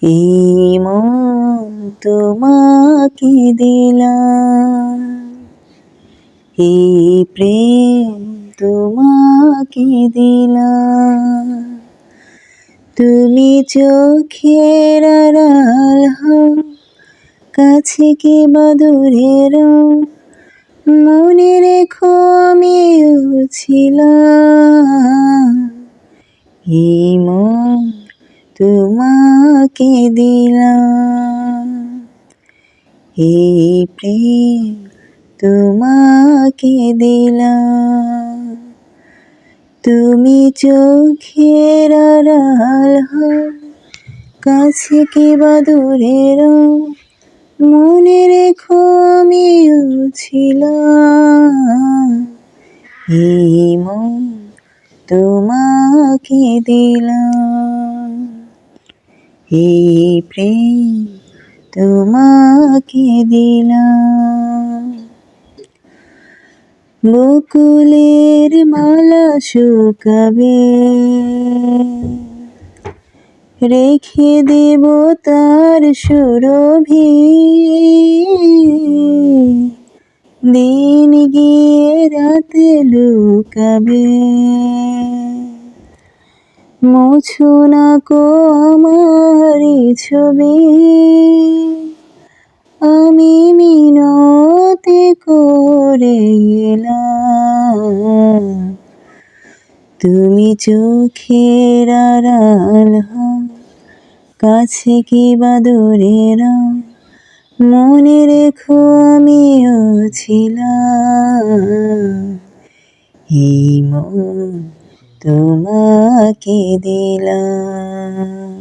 এই মন তোমাকে দিলাম, এই প্রেম তোমাকে দিলাম। তুমি চোখের আড়াল হও, কাছে কি বা দূরে রও, মনে রেখো আমিও ছিলাম। এই মন তোমাকে দিলাম, এই প্রেম তোমাকে দিলাম। তুমি চোখের আড়াল হও, কাছে কি বা দূরে রও, মনে রেখো আমিও ছিলাম। এই মন তোমাকে দিলাম, এই প্রেম তোমাকে দিলাম। বকুলের মালা শুকাবে, রেখে দেব তার সুরভি। দিন গিয়ে রাতে লুকাবে, মোছো না কো আমার ছবি। আমি মিনতি করে এলাম, তুমি চোখের আড়াল হও, কাছে কি বা দূরে রও, মনে রেখো আমিও ছিলাম। এই মন তোমাকে দিলাম,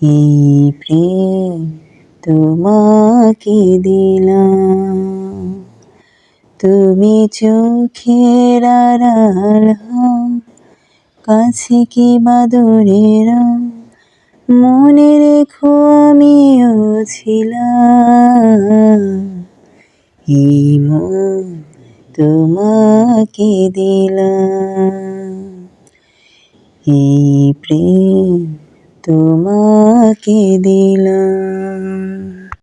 এই প্রেম তোমাকে দিলাম। তুমি চোখের আড়াল হও, কাছে কি বা দূরে রও, মনে রেখো আমিও ছিলাম। এই মন তোমাকে দিলাম, এই প্রেম তোমাকে দিলাম।